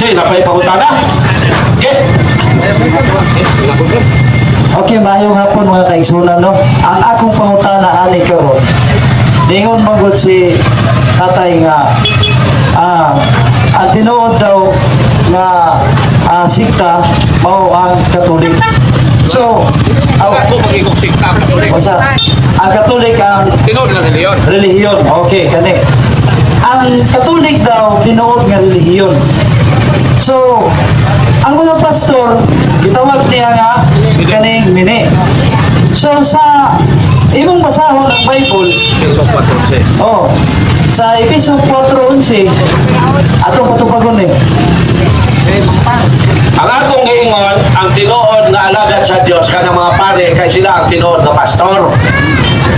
Jay, napay pangutana? Okay? Okay, maayong hapon mga kaigsunan, no? Ang akong pangutana ani karon. Ningon magud si tatay nga ang tinuod daw nga sikta mao ang Katolik. So, Ako magiging sikta Katolik. basta ang Katolik ang Tinood na reliyon. relihiyon. Okay, kani. Ang Katolik daw tinuod nga relihiyon. So, ang mga pastor gitawag niya nga kaning mini. So sa imong basahon ang Bible, Peso 14. oh, sa Efeso 4:11 atong patupagon eh. Ang akong giingon, ang tinuod na alagad sa Dios kanang mga pare kay sila ang tinuod na pastor.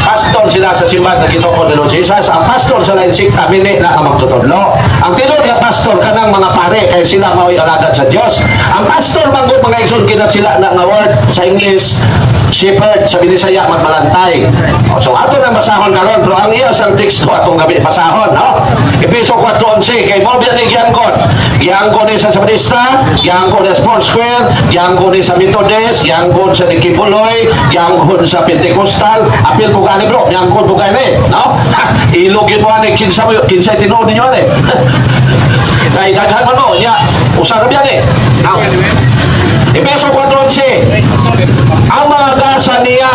Pastor sila sa simbahan na Ginoo ni Lord Jesus. Ang pastor sa lain sikta mini na ang magtutudlo. Ang tinuod na pastor kanang mga pare kay sila mao'y alagad sa Dios. Ang pastor manggod mga igsoon kinat sila na nga word sa English shepherd, sa Binisaya magbalantay. So ato na basahon karon pero ang iya sang teksto atong gabi basahon, no? Efeso 4:11 kay mo biya ni giangkon. Giangkon ni sa Sabadista, giangkon sa Sports Square, giangkon ni sa Methodist, giangkon sa Dikipuloy, giangkon sa Pentecostal, apil po gani bro, giangkon po gani, no? Ilog yun mo ani kinsay tinuod ninyo ani. Kay daghan mo ya, usa ra biya ni. Now, Efeso 4:11 ang mga gasa niya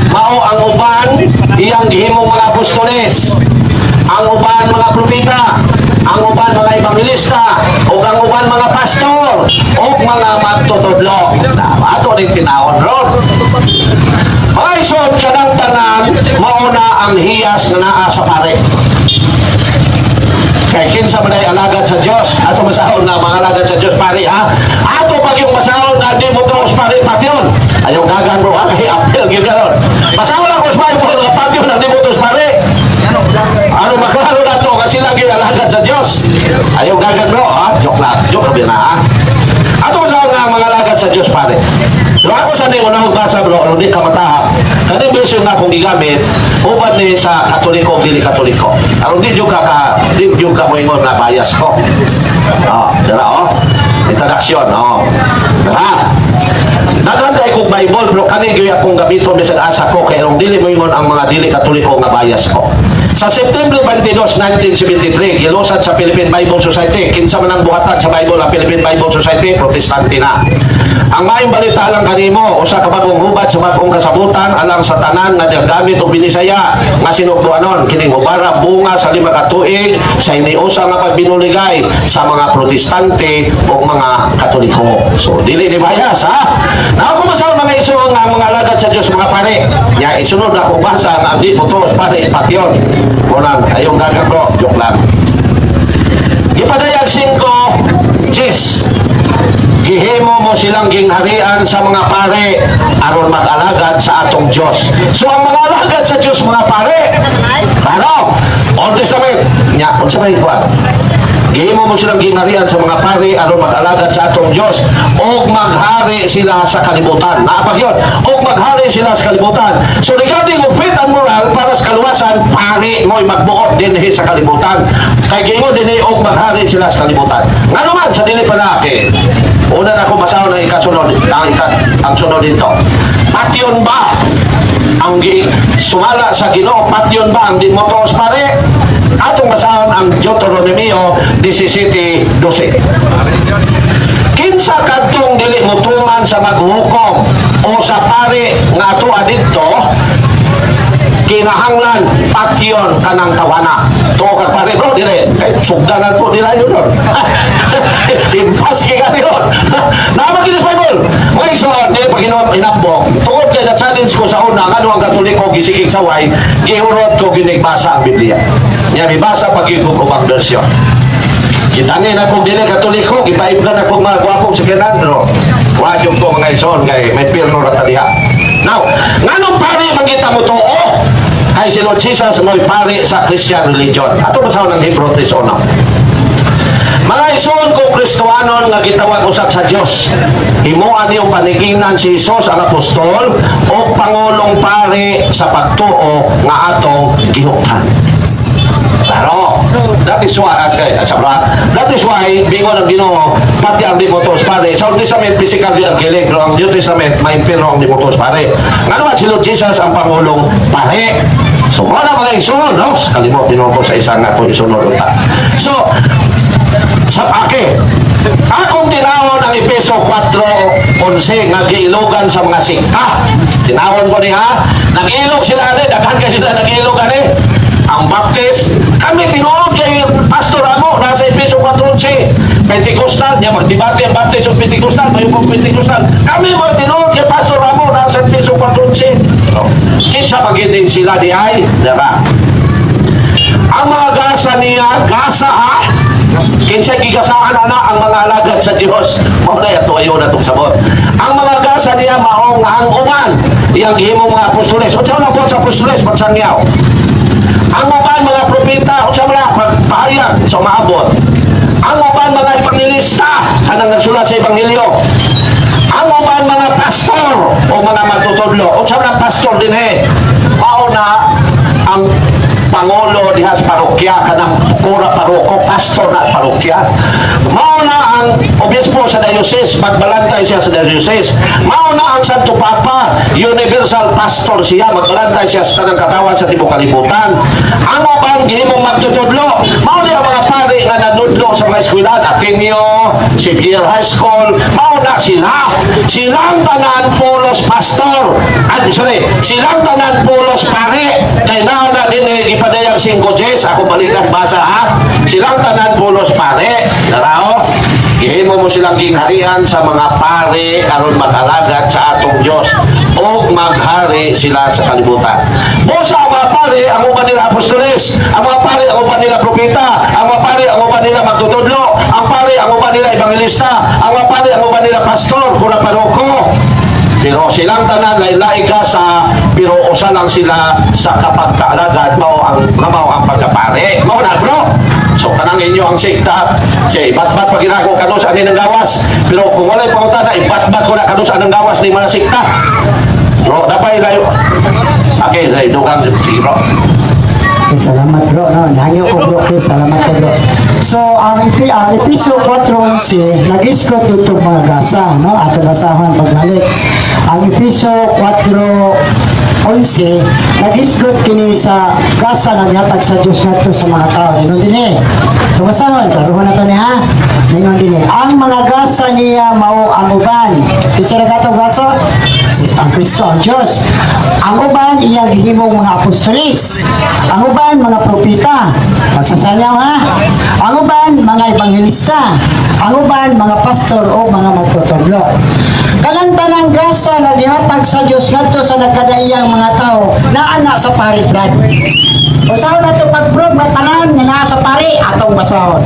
mao ang uban iyang gihimong mga apostoles, ang uban mga propeta, ang uban mga evangelista, ug ang uban mga pastor ug mga magtutudlo. Ato ning tinawon ron. Mga isod kanang tanan mao na ang hiyas na naa sa pare. Kay kinsa man ay alagad sa Dios, ato masahon na mga alagad sa Dios pare ha. Ato pag yung masahon na di mo tuos pare patyon. Ayaw gagan bro, kay apel gyud karon. Masahon ako sa Bible nga patyon na di mo tuos pare. Ano maklaro na to kasi lagi alagad sa Dios. Ayaw gagan bro, ha? Joke lang, joke na ha. Ato masahon na mga alagad sa Dios pare. Pero ako sa nimo na basa bro, ano di ka matahap. Kaning version na akong gigamit, uban ni sa Katoliko, dili Katoliko. Aron di jud ka mo ingon na bias ko. Oh, dala oh. Introduction, oh. Dala. Naganda ko Bible, pero kani gyud akong gamiton bisan asa ko kay aron dili mo ingon ang mga dili Katoliko nga bias ko. Sa September 22, 1973, gilusad sa Philippine Bible Society. Kinsa man ang buhatan sa Bible ang Philippine Bible Society, protestante na. Ang maayong balita lang kanimo, usa ka bagong hubad sa bagong kasabutan alang sa tanan nga gamit og Binisaya nga sinugduanon kining hubara bunga sa 5 ka tuig sa iniusa nga pagbinuligay sa mga protestante o mga Katoliko. So dili ni bias ha. Na ako masaw mga iso nga mga alagad sa Dios mga pare. Ya isunod na kong basa nga di putos pare ipatyon. Kunan ayong gagang bro, joke lang. Ipadayag 5, Jis. Gihimo mo silang gingharian sa mga pare aron mag-alagad sa atong Dios. So ang mga alagad sa Dios mga pare, ano? Old Testament, nya, unsa may kuan? Gihimo mo silang gingharian sa mga pare aron mag-alagad sa atong Dios og maghari sila sa kalibutan. Naapag yun? Og maghari sila sa kalibutan. So regarding of faith and moral para sa kaluwasan, pare mo'y magbuot dinhi sa kalibutan. Kay gihimo dinhi og maghari sila sa kalibutan. Ngano man sa dili panake. Una na ako basahon ng ikasunod, ang sunod dito. Patyon ba ang sumala sa Ginoo? Patyon ba ang dimotos pare? Atong basahon ang Deuteronomio 17:12. Kinsa kadtong dili mutuman sa maghukom o sa pare nga ato adito kinahanglan patyon kanang tawana. To kag pare bro dire kay sugdanan po nila yun. Impas kay kanyon. Namaginis Bible. May so dili pa ginawa inabok. Tungod kay challenge ko sa una ngano ang Katoliko gisigig saway, gihurot ko ginigbasa ang Biblia. Nya mibasa pag ko ubang bersyon. Kitangin akong dili Katoliko, gipaiblan akong mga gwapong sekenandro. Wajog ko mga ison kay may pirno ra taliha. Now, nganong pare mangita mo to? Oh, kay si Lord Jesus mo'y pare sa Christian religion. Ato basahon ng Hebrew 3:1. Mga ison ko Kristohanon nga gitawag usab sa Dios. Himuan niyong paniginan si Jesus ang apostol o pangulong pare sa pagtuo nga atong gihuptan. Klaro. That is why, that is why, bingo ng Ginoo, pati ang demotos pare. Sa Old Testament, physical yun ang kilig, pero ang New Testament, may impero ang demotos pare. Nga naman, si Lord Jesus ang Pangulong pare. So, wala mga isunod, no? Kalimot, pinunod sa isang nga po isunod. So, sa akong tinawon ang Efeso 4:11 nga giilogan sa mga sikta. Tinawon ko niya, nag-ilog sila ani, daghan kasi sila nag-ilog ani. Ang baptist, kami tinuod kay Pastor Amo, nasa Efeso 4:11. Pentecostal, niya magdebate ang baptist o Pentecostal, may upang Pentecostal. Kami mo tinuod kay Pastor Amo, nasa Efeso 4:11. Kinsa magiging sila di ay, dara. Ang mga gasa niya, gasa ha, kinsay gigasahan ana ang mga alagad sa Dios. Mao na yato ayo na tong sabot. Ang mga gasa niya maong ang uban, iyang gihimong mga apostoles. Unsa man po sa apostoles pagsangyaw? Ang uban mga propeta, unsa man pagpahayag sa maabot. Ang uban mga ebangelista, kanang nagsulat sa ebanghelyo. Ang uban mga pastor o mga magtutudlo. Unsa man pastor dinhi? Mao na ang Pangulo diha sa parokya, kanang pura paroko, pastor na parokya. Mao na ang obispo sa diocese, magbalantay siya sa diocese. Mao na ang Santo Papa, universal pastor siya, magbalantay siya sa tanang katawan sa tibuok kalibutan. Ang uban gihimong magtutudlo, mao na ang mga pari nga nanudlo sa mga eskwelahan, Ateneo, Xavier High School, mao na sila. Silang tanan pulos pastor. Silang tanan pulos pare. Kay na din ipadayang 5 Gs, ako balikan basa ha. Silang tanan pulos pare. Darao, gihimo mo silang gingharian sa mga pare aron mag-alagad sa atong Dios o maghari sila sa kalibutan. Busa ang mga pare, ang uban nila apostoles, ang mga pare, ang uban nila propeta, ang mga pare, ang uban nila magtutudlo, ang pare, ang uban nila evangelista, ang mga pare, ang uban nila pastor, kura paroko. Pero silang tanan lain-lain gasa, pero usa lang sila sa kapagkaalagad mao ang pagkapare. Mao na bro. So kanang inyo ang sikta, say ibat-bat pag ginako kanus ani ng gawas. Pero kung walay pangutana, ibat-bat ko na kanus anang gawas ni mga sikta. Bro, dapat layo. Okay, dai dugang bro. Salamat bro, no? Nahangyo ko bro, please. Salamat ko bro. So, ang Episo 4:11, nag-iskot dito mga gasa, no? Ato basahan pagbalik. Ang Episo 4:11, nag-iskot kini sa gasa na gihatag sa Diyos nato sa mga tao. Ningon din eh. Ito basahan, karuhan na to niya. Ningon din eh. Ang mga gasa niya mao ang uban. Isa na kato gasa? Ang Kristo, ang Diyos. Ang uban, iya gihimong mga apostolis. Ang uban, mga propeta. Magsasanyaw ha. Ang uban, mga evangelista. Ang uban, mga pastor o mga magtutudlo. Kalanta ng gasa na gihatag sa Diyos ngadto sa nagkadaiyang mga tao na anak sa pari brad. Basahon nato pagprog matanan nga naa sa pari atong basahon.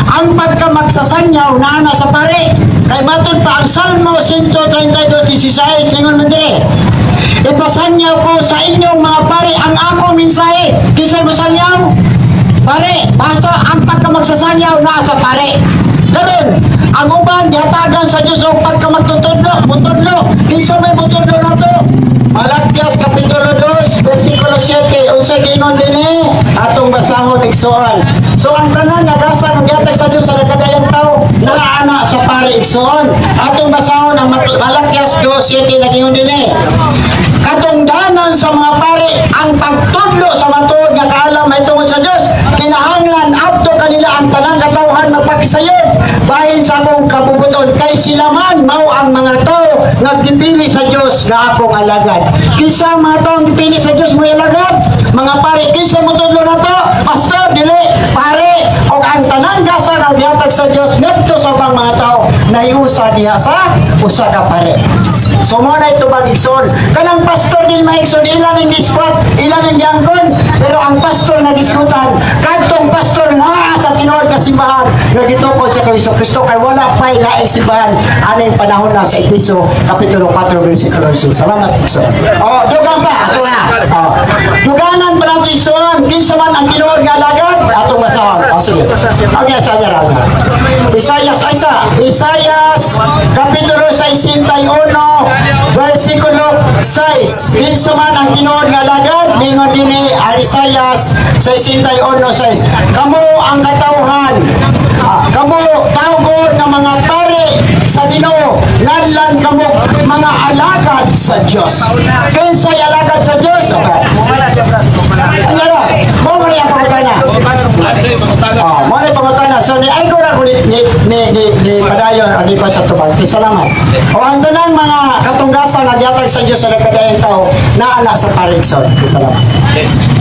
Ang pagkamagsasanyaw na ana sa pari kay matod pa ang Salmo 132:16 ingon man dire. Ipasanyaw ko sa inyong mga pari ang akong mensahe. Kisay mo sanyaw? Pare, basta ang pagkamagsasanyaw na sa pare. Ganun, ang uban, gihatagan sa Diyos o pagkamagtutudlo, mutudlo. Kisa may mutudlo na to. Malakyas, Kapitulo 2, versikulo 7, unsa gingon din eh, atong basahon igsoon. So ang tanan nagasa ng gihatag sa Diyos sa nagkadayang tao, naraana sa pare igsoon. Atong basahon ang Malakyas 2:7 na gingon din eh. Katungdanan sa mga pare ang pagtudlo sa matuod nga kaalam ay tungod sa Diyos. Kinahanglan abto kanila ang tanang katawhan magpakisayon bahin sa akong kabubuton kay sila man mao ang mga tao nga gipili sa Diyos nga akong alagad. Kisa mga tao gipili sa Diyos mo alagad, mga pare kisa mo tudlo na to, pastor dili pare o ang tanang gasa nga gihatag sa Diyos ngadto sa ubang mga tao naiusa diha sa usa ka pare. So mo na ito mag-igsoon. Kanang pastor din mag-igsoon, ilan ang giskwat, ilan ang giangkon, pero ang pastor na giskutan, kadtong pastor nga sa tinuod ka simbahan, nagitukod sa Kristo kay wala pa'y laing simbahan, aning panahon na sa Episo, Kapitulo 4, versikulo 11. Salamat, igsoon. O, dugang pa, ato na. O, duganan pa lang igsoon, kinsa man ang tinuod nga alagad, atong basahon. O, sige. Okay, saya raga. Isayas, Kapitulo 61, versikulo 6. Kinsa man ang tinuod nga alagad, ningon dinhi Isaias 61:6. Kamo ang katawhan, kamo tawgon nga mga pare sa Ginoo, nganlan kamo mga alagad sa Dios. Kinsay alagad sa Dios? Ano ra? Mo man ang pangutana. Kasi pangutana. Mo na pangutana. So ni ay ko ra kulit ni padayon ang iba sa tubag. Salamat. O ang tanang mga katunggasan nga gihatag sa Dios sa nagkadayang tao naa na sa parigson. Salamat.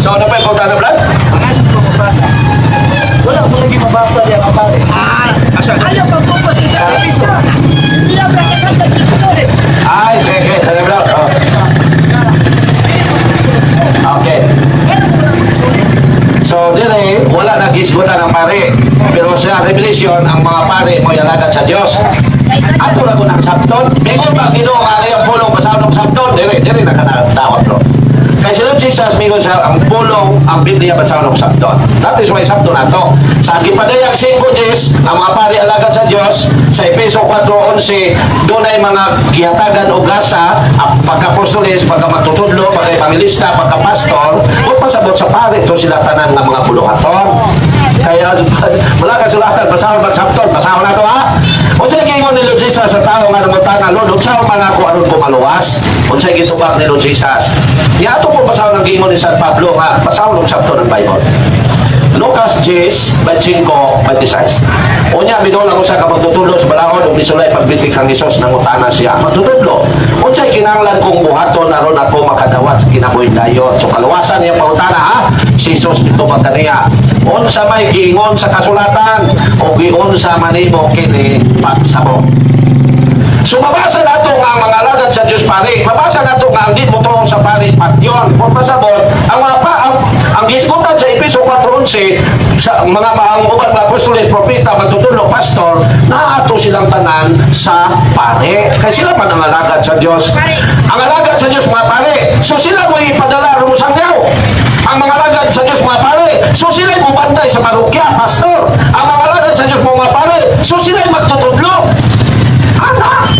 So, ano pa yung pangutana, Brad? Wala mo lagi mabasa niya kapare. Asa? Ayaw pagpupos sa service. Hindi na praktikan sa tutuloy. Ay, sige, ano, Brad? Oh. Okay. So, dire, wala nag-isgutan ng pare. Pero sa Revelation, ang mga pare mo alagad sa Diyos. Ato na ko ng sabton. Mingon ba, Ginoo nga ngayong pulong pasahon ng sabton? Dire nakatawag, bro. Kaya si Lord Jesus, mingon siya, ang pulong, ang Biblia pasahon ng sabton. That is why sabton na to. Sa gipadayag 5:10, ang mga pare alagad sa Diyos, sa Efeso 4:11, doon ay mga gihatagan o gasa, ang pagka-apostoles, pagka-matutudlo, pagka-evangelista, pagka-pastor, huwag pasabot sa pare, ito sila tanan ng mga puluhaton. Kaya wala ka sulatan, basahon magsabton, basahon na to ha. Unsay gingon ni Lord Jesus sa tao nga namutana, Lord, unsaon man ako aron ko maluwas? Unsay gitubag ni Lord Jesus? Niya ato po basahon ang gingon ni San Pablo nga, basahon og sabton ng Bible. Lucas 10:25-26. Unya midol ako sa kapagtutudlo sa balahon ug misulay pagbitik kang Hesus nangutana siya. Matutudlo. Unsay kinahanglan kong buhaton aron ako makadawat sa kinabuhing dayon. So kaluwasan niya pangutana ha. Si Hesus mitubag kaniya. Unsa may giingon sa kasulatan o giunsa manimo kini pagsabot. So mabasa nato nga ang mga alagad sa Diyos pare. Mabasa nato nga ang di mo tulong sa pare patyon. Kung pasabot, ang gisgutan sa Efeso 4:11 sa mga uban mga apostoles, propeta, magtutulong, pastor, naato silang tanan sa pare. Kaya sila pa ang alagad sa Diyos. Ang alagad sa Diyos mga pare. So sila mo ipadala rumusangyaw. Ang mga alagad sa Diyos mga pare. So sila mo bantay sa parokya, pastor. Ang mga alagad sa Diyos mga pare. So sila magtutulong. Ana!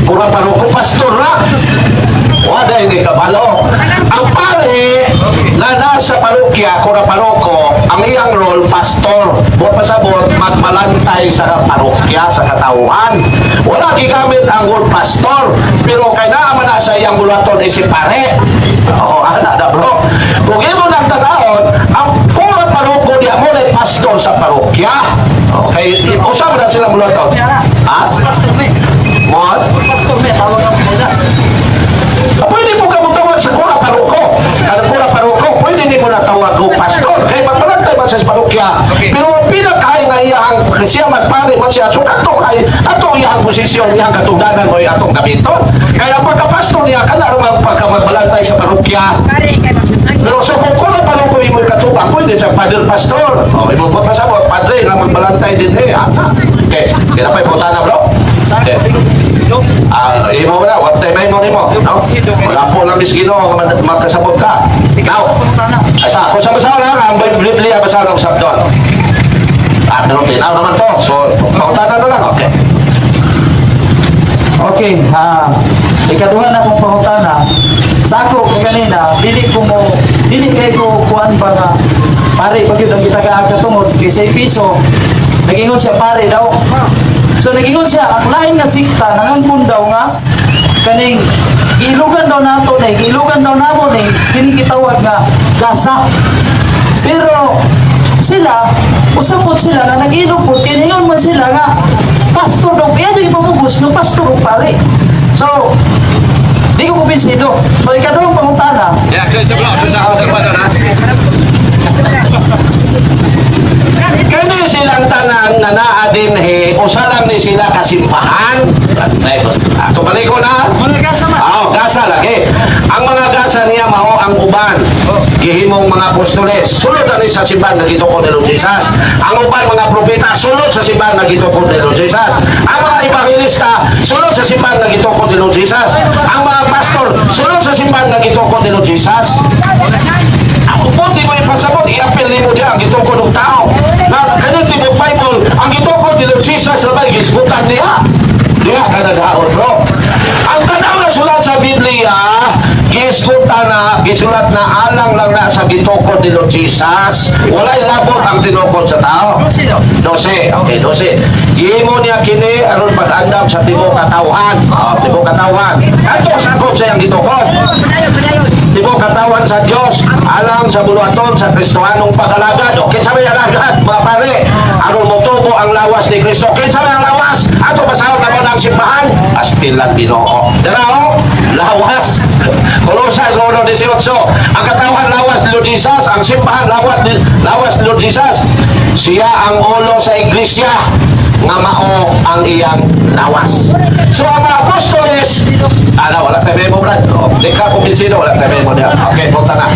Kurang paroko pastor na. Wala hindi kabalo. Ang pare na nasa parokya, kurang paroko, ang iyang role, pastor. Buwan pasabot, magmalantay sa parokya, sa katauhan. Wala gigamit ang word pastor. Pero kailangan na sa iyang bulaton si pare. Oo, ana na bro. Kung imo nang tanaon, ang kurang paroko niya mo na pastor sa parokya. Okay, usap na sila bulaton. Ha? Pastor me. Mon? Pastor me, tawag ang muna. Pwede mo ka mutawag sa kura paroko. Ang kura paroko, pwede ni mo natawag ko pastor. Kaya magpalantay man sa parokya. Okay. Pero ang pinakain na iyang, siya magpare man siya, so katong ay, atong iyang posisyon, iyang katungdanan mo, atong gamiton. Kaya pagka-pastor niya, ka na naman pagka-magbalantay sa parokya. Pare, kay magsasay. Pero so kung kura paroko imo katubang, pwede sa father pastor. O, imo po pasabot, padre na magbalantay din eh. Okay, kaya pa ipunta na bro. Okay. Imo mo na, what time ay mo nimo? No? Wala po lang miskino magkasabot ka. Now, asa, kung sa basaw na, ang Biblia basaw ng sabdon. Pero tinaw naman to. So, pautana na lang, okay. Okay, ikaduha na kong pangutana. Sa ako kanina, dili kay ko kuan ba nga pare pag yun ang kita tungod kay sa piso nagingon siya pare daw. So nagingon siya ang lain nga sikta nangangkon daw nga kaning ilugan daw nato ni ilugan daw namo ni kini gitawag nga gasa. Pero sila usapot sila na nag-ilog po kinayon man sila nga pastor daw kaya yung ipamugos ng pastor o pare. So di ko kumbinsido. So ikadawang pangutana. Ya, kaya sa blog, sa na. Kani silang tanan na naa din usa lang ni sila kasimbahan. Ato balik ko na. Gasa lagi. Ang mga gasa niya mao ang uban. Gihimong mga apostoles, sulod ani sa simbahan na gitukod ni Lord Jesus. Ang uban mga propeta sulod sa simbahan na gitukod ni Lord Jesus. Ang mga evangelista sulod sa simbahan na gitukod ni Lord Jesus. Ang mga pastor sulod sa simbahan na gitukod ni Lord Jesus. Ako po, di mo ipasabot, i-apel ni mo diya ang gitukod ng tao. Na kanil di mo Bible, ang gitukod ni Lord Jesus na may gisbutan niya. Diya ka naghaon, bro. eskuta na gisulat na alang lang na sa gitukod ni Lord Jesus. Walay labot ang tinukod sa tao. 12. Okay, 12. Giimo niya kini aron pag-andam sa tibok katawhan. Tibok katawhan. Ato sakop sa iyang gitukod. Tibok katawan sa Dios alang sa buluhaton sa Kristohanong pag-alagad. Okay, sabi alagad, mga pare. Aron motubo ang lawas ni Kristo. Okay, sabi ang lawas. Ato basahon na mo ng simbahan. Astilan Ginoo. Dara lawas. Kolosas 1:18. Ang katawan lawas ni Lord Jesus, ang simbahan lawas ni Lord Jesus. Siya ang ulo sa iglesia nga mao ang iyang lawas. So ang mga apostoles, wala tayo memo, Brad. Di ka kumbinsido, wala tayo memo niya. Okay, punta na.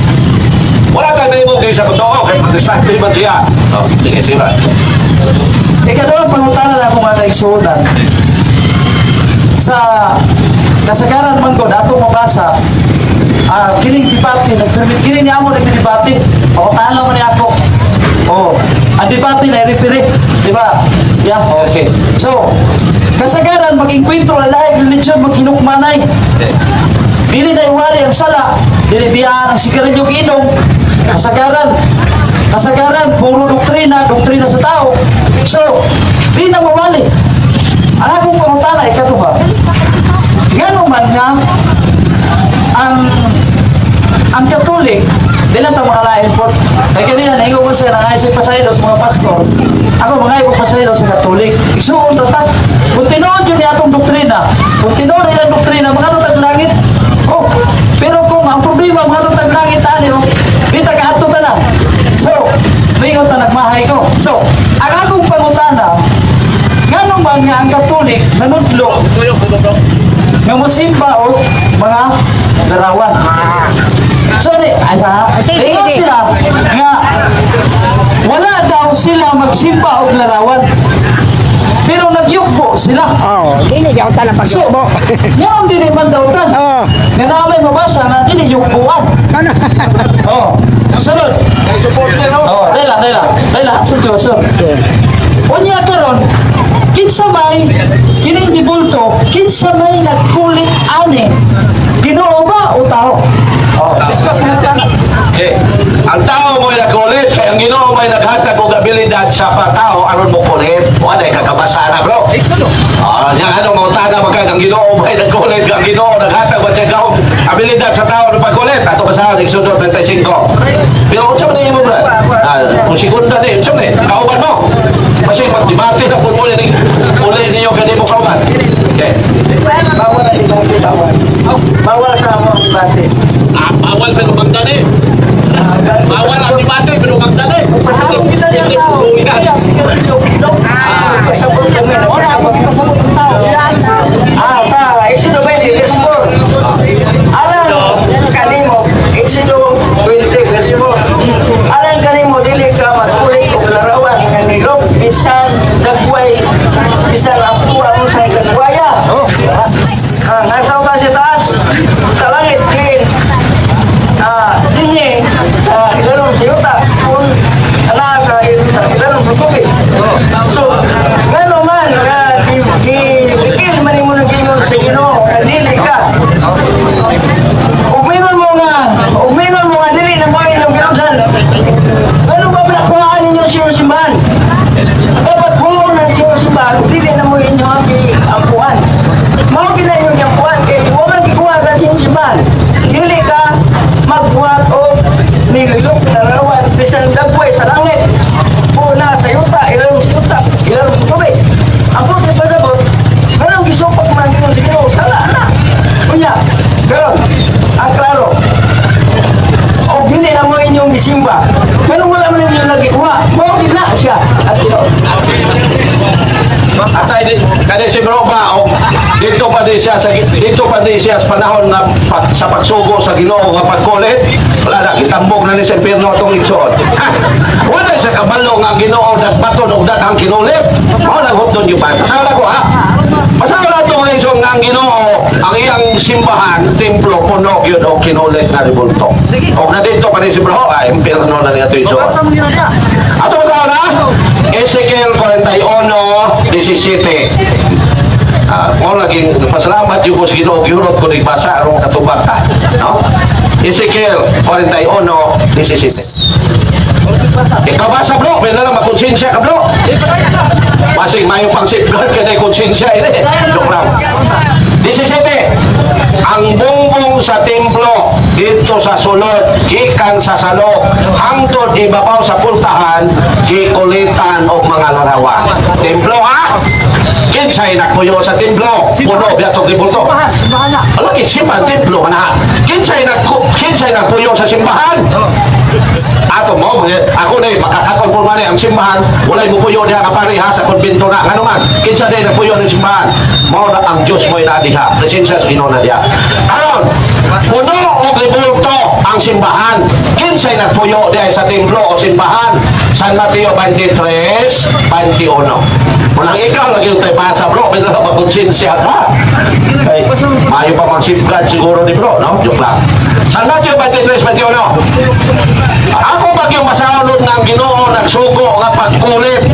Wala tayo memo kayo sa totoo, kaya protestante man siya. Sige, sila. Ikadawang pangutana na akong mga kaigsunan. Sa kasagaran man ko, atong mabasa, kining debate, kining niya mo nagdibate, pangutana naman niya ako. Ang debate na i-referee, di ba? Yeah, okay. So, kasagaran, mag-inkwentro na lahat, religion, maghinukmanay. Dili na iwali ang sala, dili biyaan ang sigarilyo inom, kasagaran, puro doktrina sa tao. So, di na mawali. Ang akong pangutana, ikaduha, gano'n man nga, ang Katolik, di lang ito mga lain po. Kaya ganyan, naingo ko siya, nangayasip pasaylo sa mga pastor. Ako, mga ibang pasaylo sa Katolik. Isuon tatak. Kung tinoon yun niya itong doktrina, kung tinoon nila ang doktrina, mga tutag langit. Pero kung ang problema, mga tutag langit, di taga-ato ka na. So, ringot na nagmahay ko. So, ang akong pangutana, gano'n ba nga ang Katolik nanudlo nga musimba o mga larawan? So, tingin sila nga wala daw sila magsimba o larawan. Pero nagyukbo sila. Dili daw ta lang So, pagyukbo. yan din naman daw tan. Nga namin mabasa na dili yukbuan. Ano? Sunod. Dahil sunod. Unya karon, kinsa may kining gibulto, kinsa may nagkulit ani. Ginoo ba o tao? Okay. Ang tao mo'y nagkulit, kaya ang Ginoo mo'y naghatag og abilidad sa patao aron mo kulit. Wala kakabasa na, bro. Yang ano mo taga magkag ang Ginoo mo'y nagkulit, ang Ginoo naghatag ba siya og abilidad sa tao aron pagkulit. Ato basahan ng Exodus 35. Pero unsa man nimo, bro? Kung segunda ni, unsa man? Kauban mo. Kasi magdebate na po muli ninyo kanimo kauban. Okay. Bawal na debate, bawal. Bawal sa mga debate. Bawal pero magdani. Bawal ang debate pero magdani. Pasabot kita niya tao. Pasabot kami. Pasabot ang tao. Sa Exodo 20, verse 4. Alam kanimo, Exodo 20, verse 4. Alam kanimo, dili ka magkulit o larawan nga nilog, bisan dagway, bisan apuwa mo sa dagwaya. Nasa ka sa taas, sa langit, dinhi, sa ilalong siyota, kung sa ilalong sa tubig. So, gano'n man, bigil man mo ng gingon sa Ginoo, dili ka. Uminon mo nga, dili na mo inyong ginunsan. Gano'n ba pinakuhaan ninyo siya simbahan? Dapat buo na siya simbahan, dili na mo inyong ampuan. Mao gina inyong ampuan, kaya huwag kikuha ka siya simbahan. Dili ka magbuhat o nililog na larawan, bisan dagway sa langit. Una sa yuta, ilalong sa yuta, ilalong sa tubig. Ang puti pa sabot, ganang gisupak man ginong sa Ginoo, sala na. Kunya, ganon, ang klaro. O dili na mo inyong gisimba. Pero wala man inyong nagikuha, mawagin na siya at Ginoo. Atay din, kaya si bro ba, dito pa din siya sa panahon na sa pagsugo sa Ginoo nga pagkulit. Wala na, kitambog na ni sa impierno itong iksod. Wala sa kabalo nga Ginoo baton og datang kinulit. Mao naghutdon yung pa. Pasawala ko ha. Pasawala to nga isong nga ang Ginoo, ang iyang simbahan, templo, puno yun o kinulit na ribulto. O na dito pa rin si bro, impierno na niya ito iksod. Ato pasawala, Ezekiel 41:17. Mo laging pasalamat yung ko sa Ginoo giurot ko nagbasa arong katubag ta, no? Ezekiel 41:17. Ikaw basa bro, may na makonsensya ka bro. Masing mayo pang safeguard ka na konsensya ini. Joke lang. 17. Ang bumbong sa templo dito sa sulod gikan sa salok hangtod ibabaw sa pultahan gikulitan og mga larawan. Templo ha? Kinsay nagpuyo sa templo? Puno biatog libulto. Ala kinsipan templo na. Kinsay nagpuyo sa simbahan? Ato mo, ako na makakatol po man ang simbahan, walay mo puyo diha nga pareha sa konbento na. Ano man, kinsa day nagpuyo ng simbahan? Mao na ang Dios mo'y nadiha. Presensya sa Ginoo na diha. Karon, puno og libulto ang simbahan. Kinsay nagpuyo diha sa templo o simbahan? San Mateo 23:21. Walang ikaw lagi yung tayo basa bro, may nang makonsensya ka. Ay, mayo pa mang safeguard siguro ni bro, no? Joke lang. San Mateo 23:21. Ako pag yung masahulog ng Ginoo nagsugo nga pagkulit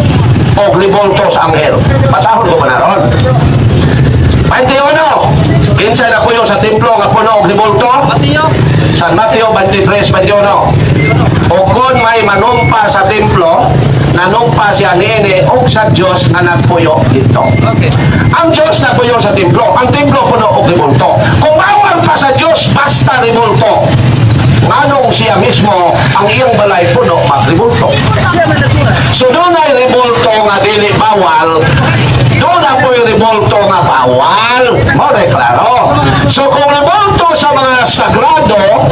o libulto sa anghel. Masahol ko manaron. 21. Kinsay na puyo sa templo nga puno og libulto? San Mateo 23:21. O kung may manumpa sa templo, nanumpa siya niini og sa Dios na nagpuyo dito. Ang Dios nagpuyo sa templo, ang templo puno og libulto. Kung bawal pa sa Dios basta libulto, nganong siya mismo ang iyang balay puno magribulto. So doon ay ribulto nga dili bawal, doon na po yung ribulto nga bawal. Mo klaro. So kung ribulto sa mga sagrado,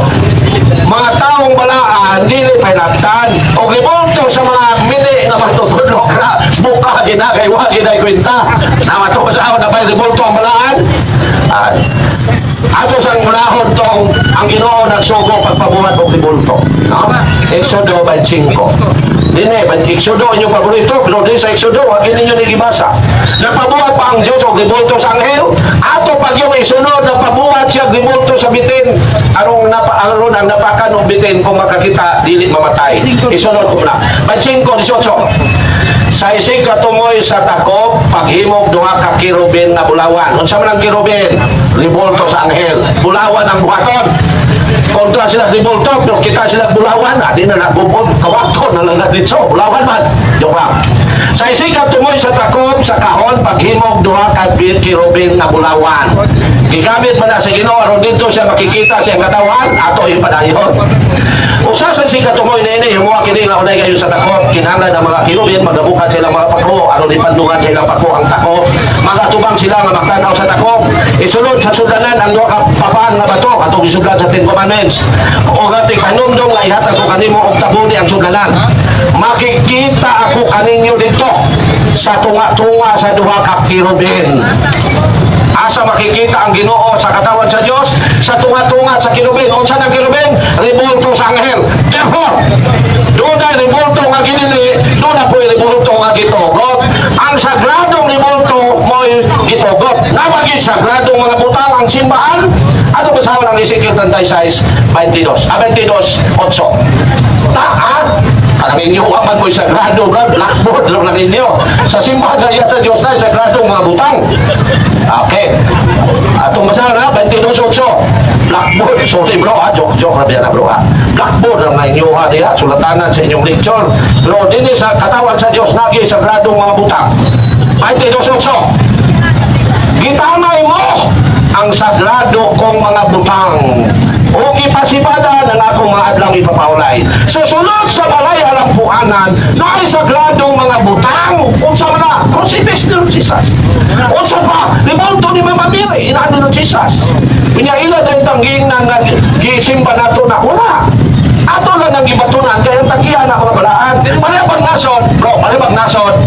mga taong balaan, dili painaptan. O ribulto sa mga mili nga matutulog na buka ginagay, wagi na kwenta. Nama to sa na ba ribulto ang balaan? Ato sang munahon tong ang Ginoo nagsugo pagpabuhat og libulto. No? Exodo 25. Dine, Exodo inyong paborito, pero di sa Exodo, wag ninyo nagibasa. Nagpabuhat pa ang Diyos og libulto sa anghel. Ato pag yung isunod, nagpabuhat siya libulto sa bitin. Arong ang napakan og bitin kung makakita, dili mamatay. Isunod ko na. 25:18. Sa isig katumoy sa takop, paghimog duha ka kirubin na bulawan. Unsa man ang kirubin? Libulto sa anghel. Bulawan ang buhaton. Kontra sila libulto, pero kita sila bulawan. Di na nagbubod, kawaton na lang na dito. Bulawan man. Joke lang. Sa isig katumoy sa takop, sa kahon, paghimog duha ka kirubin na bulawan. Gigamit man na sa Ginoo aron dito siya makikita siyang katawan, ato yung padayon. Usa sa isig katumoy nini, yung mga kini na unay kayo sa takop, kinahanglan ng mga kirubin, magabukat sila mga pako, aron ipandungan sila pako ang takop. Magatubang sila nga magtanaw sa takop. Isulod sa sudanan ang duha ka papan nga bato, katong isudlan sa 10 Commandments. O gating panumdong nga ihatag ko kanimo og tabuni ang sudanan. Makikita ako kaninyo dito sa tunga-tunga sa duha ka kirubin. Asa makikita ang Ginoo sa katawan sa Dios sa tunga-tunga sa kirubin. Unsa ang kirubin? Ribulto sa anghel. Therefore, doon ay ribulto nga ginili, doon na po yung ribulto nga gitugot. Ang sagradong ribulto mo'y gitugot. Namagi sagradong mga butang ang simbahan. Ano ba sa ng Ezekiel 22:8? Taan. Kanang inyo, waman mo'y sagrado, blackboard lang ng inyo. Sa simbahan gaya sa Diyos na, sagradong mga butang. Okay. Atong basahan na, 22:8. Blackboard. Sorry bro ha, joke na biyan na bro ha. Blackboard lang na inyo ha, diha, sulatanan sa inyong lecture. Pero din sa katawan sa Diyos, nagi sagradong mga butang. 22:8. Gitamay mo ang sagrado kong mga butang o ipasibada ng akong mga adlang ipapaulay. Susunod sa balay alampuanan na ay sagradong mga butang. Unsa man na? Crucifix ni Jesus. Unsa pa? Libulto ni Mama Mary, inaan ni Jesus. Pinyaila dahil tangging na gisimba nato na una. Ato lang nang gibatunan, kaya tagihan ako na balaan. Malibang nasod, bro, malibang nasod.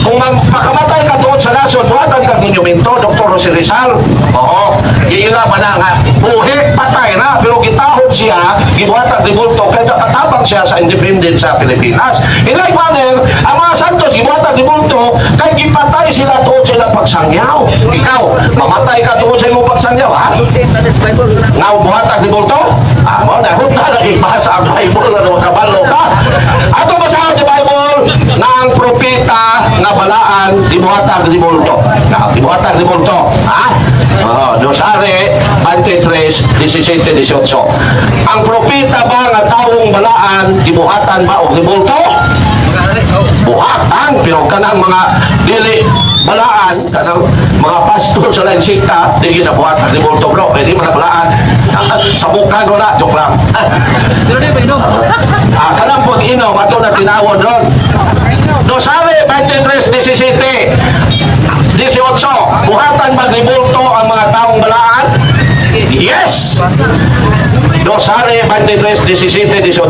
Kung makamatay ka tuod sa nasod, buhatan ka monumento, Dr. Jose Rizal. Oo. Ila man na nga, buhi, patay na, pero gitahod siya, gibuhatan ribulto, kaya nakatabang siya sa independence sa Pilipinas. In like manner, ang mga santos, gibuhatan ribulto, kaya gipatay sila tuod sa ilang pagsangyaw. Ikaw, mamatay ka tuod sa imong pagsangyaw, ha? Nga buhatan ribulto? Mo na, huwag na lagi bahasa ang Bible na makabalo ka. Ato basahan sa Bible, nga ang propeta nga balaan gibuhatag ribulto. Gibuhatag ribulto. Ha? Dosare 23, 17, 18. Ang propeta ba nga taong balaan gibuhatan ba og ribulto? Buhatan, pero kanang mga dili balaan, kanang mga pastor sa lain sikta, di ginabuhat ang ribulto bro, pwede mo na balaan. Sa bukan mo na, joke lang. Kanang pag-inom, ato na tinawon ron. Dosare 23, 17, 18, buhatan ba ribulto ang mga taong balaan? Yes! Dosare 23, 17, 18.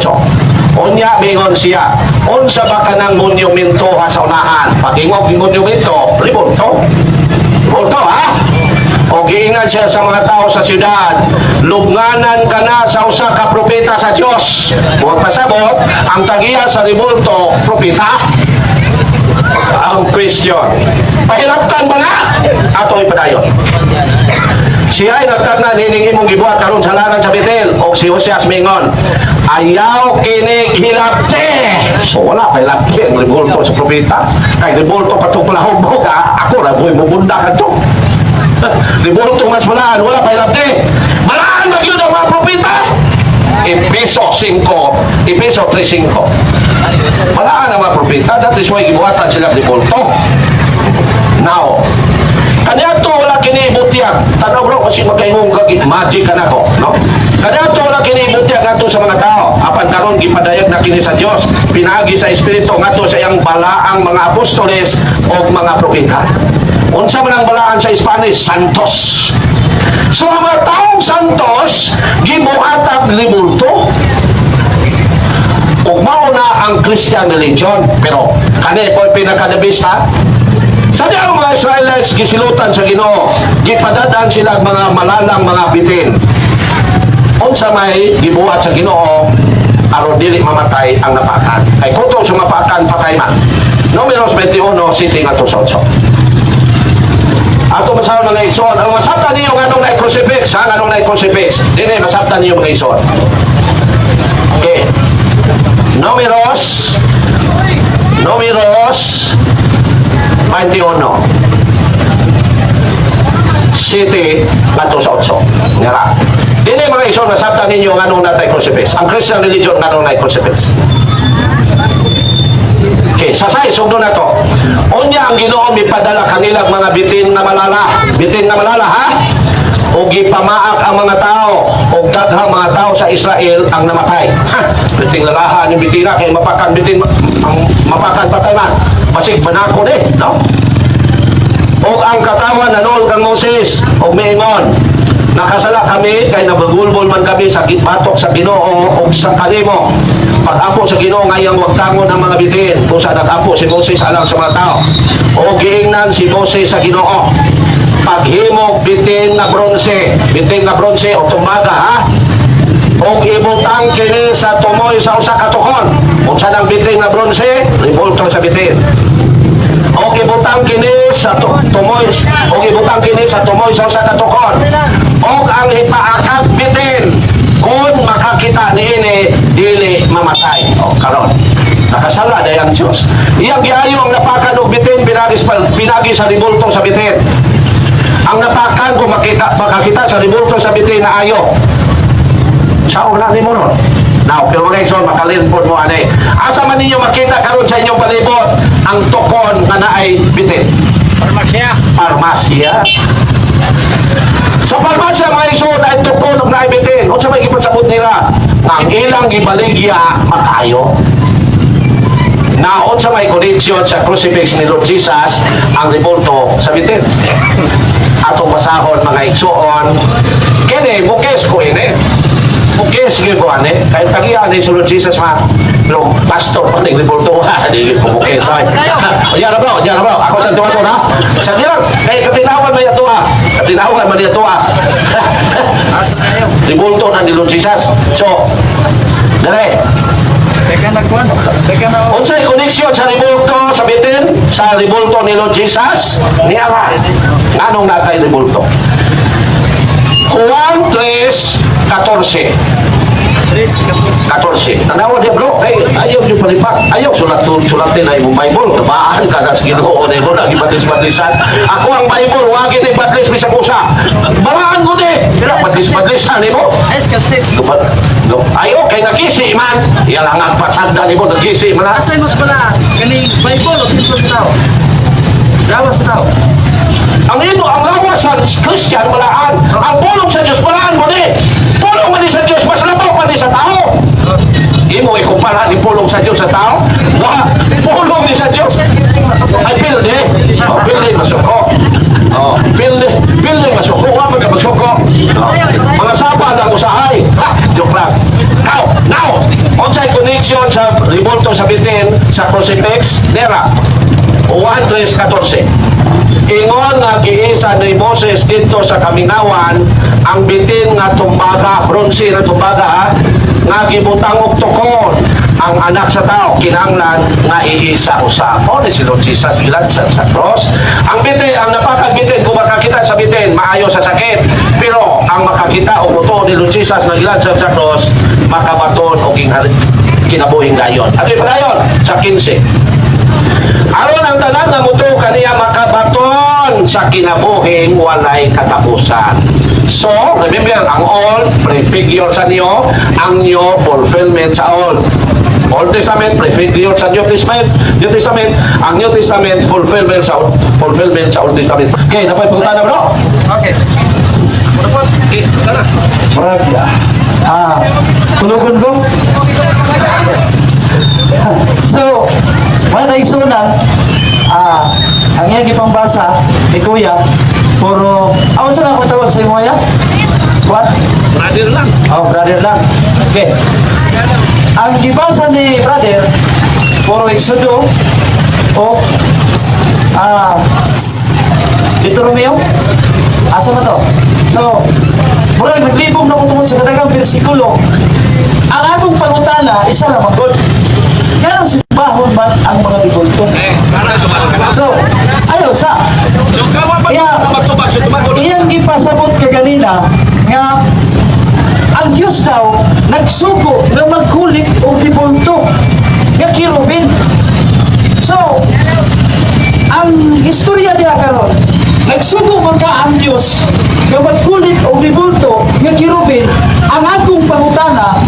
Unya mingon siya, unsa ba kanang monumento ha sa unahan? Pagingog ng monumento, ribulto. Ribulto ha? O giingan siya sa mga tao sa siyudad, lubnganan ka na sa usa ka propeta sa Dios. Huwag pasabot, ang tagiya sa ribulto, propeta. Ang Christian. Pahilaptan ba na? Ato'y padayon. Siya ay nagtagna nining imong gibuhat karon sa laran sa Betel o si Hoseas mingon, ayaw kinig hilabte. So wala pa hilabte ang ribulto sa propeta. Kay ribulto patong palahog ako ra boy mubunda kadto. Ribulto mas balaan, wala pa hilabte. Balaan magyud ang mga propeta. Efeso 5, Efeso 3:5. Balaan ang mga propeta, that is why gibuhatan sila ribulto. Now, kaniadto wala kini ibutiyag. Tanaw bro kasi magkaingong magic ka nako, no? Kaniadto wala kini ibutiyag ngadto sa mga tao. Apan karon gipadayag na kini sa Dios, pinaagi sa espiritu ngadto sa iyang balaang mga apostoles o mga propeta. Unsa man ang balaan sa Spanish? Santos. So ang mga taong santos gibuhatag ribulto. Ug mao na ang Christian religion, pero kani po pinakadabista. Sa diang mga Israelites gisilutan sa Ginoo, gipadadaan sila mga malalang mga bitin. Unsa may gibuhat sa Ginoo aron dili mamatay ang napakan. Ay kuto sa mapakan patay man. Números 21 sitting ato sa 8. Ato masaw mga ison, ang masabtan niyo nganong na crucifix, ha nganong na crucifix. Dili masabtan niyo mga ison. Okay. Números 21 City ngadto sa 8. Ngara. Dili mga ison masabtan ninyo nganong natay crucifix. Ang Christian religion nganong natay crucifix. Okay, sasay sugdo na to. Unya ang Ginoo mipadala kanilang mga bitin na malala. Bitin na malala ha? O gipamaak ang mga tao o daghang mga tao sa Israel ang namatay. Biting lalahan yung bitina kay mapakan bitin ang mapakan patay man. Masig banako ni, no? O ang katawan nanol kang Moses o miingon, nakasala kami kay nabagulbol man kami sa batok sa Ginoo o sa kalimo. Pag-apo sa Ginoo ngayang wag tangon ang mga bitin. Kusa nag-apo si Moses alang sa mga tao. O giingnan si Moses sa Ginoo. Paghimog bitin na bronze o tumbaga ha. O ibutang kini sa tumoy sa usa ka tukon. Unsa nang bitin na bronze? Ribulto sa bitin. O ibutang kini sa tumoy sa usa ka tukon. O ang ipaakat bitin kung makakita niini dili mamatay. O karon nakasala day ang Dios. Iyang giayo ang napakan og bitin pinagi sa ribulto sa bitin. Ang napakan kung makakita sa ribulto sa bitin na ayo. Sao na ni mo nun? Now, pero mga ison, makalinpon mo ani. Asa man ninyo makita karon sa inyong palibot ang tukon na naay bitin? Parmasya. Sa parmasya mga ison ay tukon og naay bitin. Unsa may gipasabot nila? Ang ilang gibaligya makayo. Na unsa may connection sa crucifix ni Lord Jesus ang ribulto sa bitin. Atong basahon mga igsoon kini bukes ko ini bukes gyud ko ani kay tagiya ni Lord Jesus man no pastor pa ning ribulto ha di ko bukes ay ya bro ako sa tuwa na sa diyan kay katinawan man ato ribulto na ni Lord Jesus so dere unsay connection sa ribulto sa bitin sa ribulto ni Lord Jesus niya nganong natay ribulto Juan 3:14 14. Tanawa niya bro, ayaw niyo palipat. Ayaw sulatin na imong Bible. Tabaan ka na sa Ginoo na imo nang ibatis-batisan. Ako ang Bible, wag ni batis bisag usa. Balaan ko ni. Dira batis-batisan nimo. Ayo kay nagisi man. Iya lang ang pasanda nimo nagisi man. Asay mas pala, kaning Bible o Templo sa tao? Lawas sa tao. Ang imo ang lawas sa Christian balaan. Ang pulong sa Dios balaan mo ni. Pulong man ni sa Dios mas labaw pa ni sa tao. Imo ikumpara ni pulong sa Dios sa tao? Wa, pulong ni sa Dios. Ay pilde. Oh, pilde masuko. Oh, pilde masuko. Wa man ka masuko. Oh, mga saba lang usahay. Ha, joke lang. Now, unsay connection sa ribulto sa bitin sa crucifix? Dera. 1:14. Ingon nga giisa ni Moses dito sa Kaminawan ang bitin nga tumbaga, bronze na tumbaga nga gibutang og tukon ang anak sa tao kinahanglan nga iisa usab. O ni si Lord Jesus gilansan sa cross. Ang bitin, ang napakag bitin kung makakita sa bitin maayo sa sakit. Pero ang makakita og buto ni Lord Jesus nga gilansan sa cross makabaton og kinabuhing gayon. Ato padayon sa 15. Aron ang tanan nga muto kaniya makabaton sa kinabuhing walay katapusan. So, remember, ang old prefigure sa niyo, ang new fulfillment sa old. Old Testament prefigure sa New Testament. New Testament, ang New Testament fulfillment sa Old Testament. Okay, napay punta na bro. Okay. Okay, tara. Murag, tulugon ko. So, mga naisunan, ang iyang ipambasa ni Kuya, puro, awan sa akong tawag sa imo ya? What? Brother lang. Oh, brother lang. Okay. Ang gibasa ni brother, puro Exodo, o, Deuteronomio, asa mo to? So, murag naglibog na ko tungkol sa kadagang bersikulo. Ang akong pangutana, isa na magod. Kaya simbahon man ang mga dibulto. Para tumagal. So, ayaw sa. So, kawa pa Yeah. matubag. So, tumagal. Iyang ipasabot kaganina nga ang Diyos daw nagsugo nga magkulit o dibulto nga kirubin. So, ang istorya niya karon nagsugo man ka ang Diyos nga magkulit o dibulto nga kirubin. Ang akong pangutana,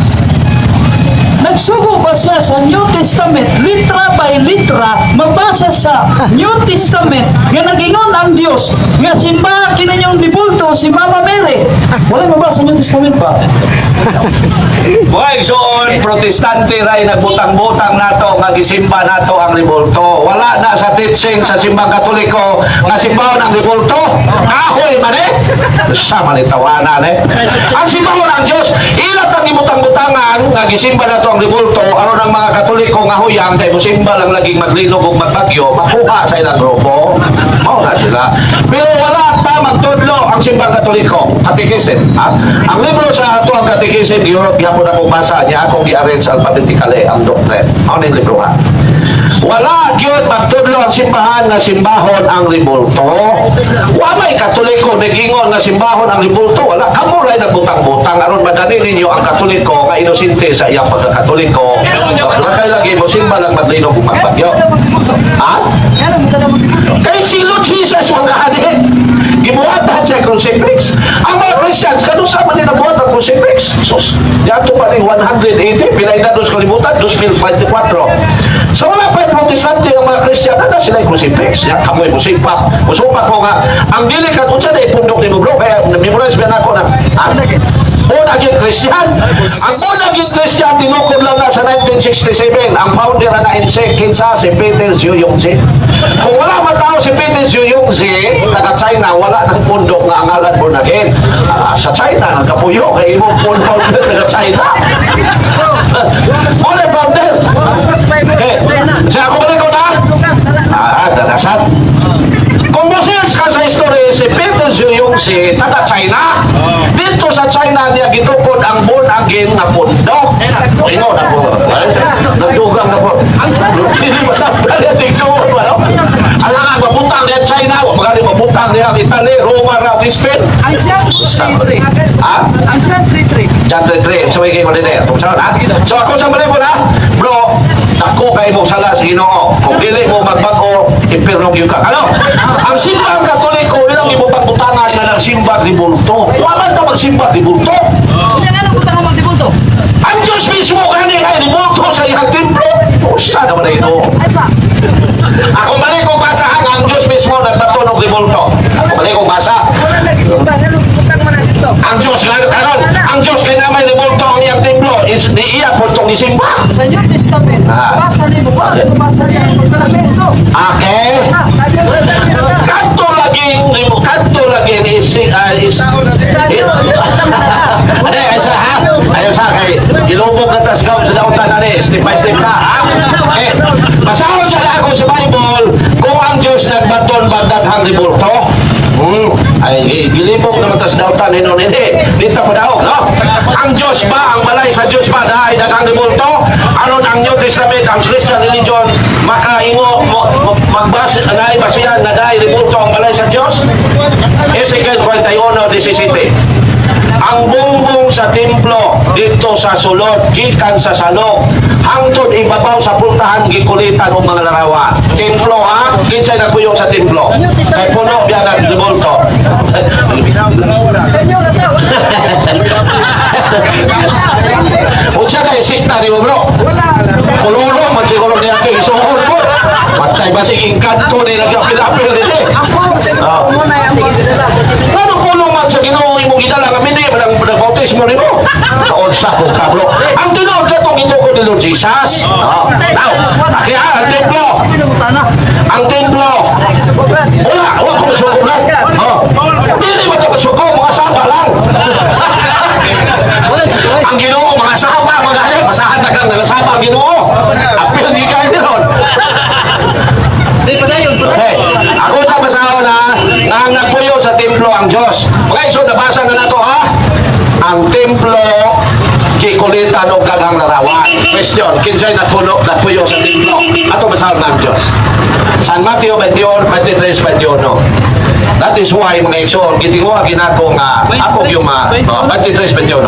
nagsugo ba siya sa New Testament, litra by litra, mabasa sa New Testament, nga nagingon ang Diyos, nga simba kininyong dibulto si Mama Mary. Wala mabasa sa New Testament ba? Boy, soon, protestante ray nagbutang-butang nato nga gisimba nato ang ribulto. Wala na sa teaching sa simbang katoliko nga simbahon ang ribulto. Kahoy man eh. Sama ni tawanan eh. Ang simbahon ang Diyos, ilat ang ibutang-butangan nga gisimba nato ang ribulto, aron ang mga katoliko nga huyang kay musimba lang laging maglinog ug magbagyo, makuha sa ilang grupo. Mao na sila. Pero wala ta magtudlo ang simbang katoliko. Katekisin, ha? Ang libro sa ato ang katekisin, Europe gyapon akong basa niya, akong gi-arrange alphabetically ang doctrine. Mao ni libro ha. Wala gyud magtudlo ang simbahan na simbahon ang ribulto. Walay katoliko nagingon nga simbahon ang ribulto. Wala kamo ray nagbutang-butang aron madali ninyo ang katoliko nga inosente sa iyang pagkakatoliko. Lakay lagi mo simba lang maglinog ug magbagyo. Ha? Kay si Lord Jesus mga hadid. Gibuhatan sa crucifix. Ang mga Christians, kanusa man nila buhat ang crucifix. Sus, yato pa rin 180, pinay na dos kalibutan, 2024. So wala pa yung protestante ang mga Christian, ano sila yung crucifix? Yan, kamoy musipak. Musupak ko nga, ang dilikat, unsa na ipundok ni mo bro, kaya memorize ba na ako na, Unaging Christian. Ang unaging Christian, tinukod lang na sa 1967. Ang founder na insect, kinsa si Peter Zhuyongzi. Kung wala matao si Peter Zhuyongzi, taga-China, wala ng pundok nga angalan born again. Sa China, nagkapuyo, kay imong founder taga-China. Muna founder. Siya ako balik ko na? Dadasan. Kung musil ka sa history, si Peter Zhuyongzi, taga-China. Dito sa China niya gitukod ang born again na pundok. Ino na po. Nagdugang na po. Hindi masabda niya tigsuon. Alam nga, mabutang niya China. Huwag magaling mabutang Daghang niya Italy, Roma, Rabispin. Ang siyang 3-3. Ha? Ang siyang 3-3. Chapter 3, so may kayo din kung saan ha? So ako sa malibon ha, bro, ako kayo mong sala sa Ginoo. Kung dili mo magbago, impirnong yung ka. Ano? Ang simbang katoliko, ilang ibutang-butangan na nagsimba di bulto. Waman ka magsimba di bulto. Hindi nga nang butang mag-dibulto. Ang Diyos mismo kani ay di bulto sa iyang templo. Usa naman na ito. Ay sa. Ako mali kong basahan, ang Diyos mismo nagpatunog di bulto. Ako mali kong basa. Wala nagsimba. Ano butang man na dito? Ang Diyos nga karon, ang Diyos kay naman di bulto ang iyang templo. Di iya bultong isimba. Sa New Testament, Ah. basa ni mo ba? Basa niya ang Testamento. Okay? Kanto laging is Ayaw sa kay ilubog na tas gaw sa dautan na step by step na ha? Basahon sa ako sa Bible kung ang Diyos nagbaton bagdaghang ribulto ay gilibog naman tas dautan hindi dito pa daw no? Ang Diyos ba, ang balay sa Diyos ba na ay daghang ribulto aron ang New Testament, ang Christian religion makaingo magbasa na basihan na dahil ribulto ang balay sa Diyos. Ezekiel 41:17. Ang bumbong sa templo dito sa sulod gikan sa salok hangtod ibabaw sa pultahan gikulitan og mga larawan. Templo ha, kinsay nagpuyo sa templo. Kay puno biya ng ribulto. Unsa kay sikta ni mo bro? Kuluro man siguro niya kay isuhon po. Matay ba si inkanto ni nagapil-apil dito. Muna yung mga Ano kulong man sa Ginoo imong gidala nga mini nag-bautismo nimo? Unsa ko ka bro? Ang tinuod ka tong ito ko ni Lord Jesus. Now, kaya ang templo. Ang templo. Wala ko masuko lang. Hindi mo ito masuko, mga saba lang. Ang Ginoo, mga saba, mga galing, masahan na kang nalasaba ang Ginoo. Apil di ka ron. Okay, ako sa basaho na ang nagpuyo sa templo ang Diyos. Mga iso, nabasa na nato ha? Ang templo kikulitan o gagang larawan. Question, kinsay nagpuyo sa templo? Ato basaho na ang Diyos. San Mateo 21, 23, 21. That is why mga iso, gitinguha ginako nga ako yung 23, 21.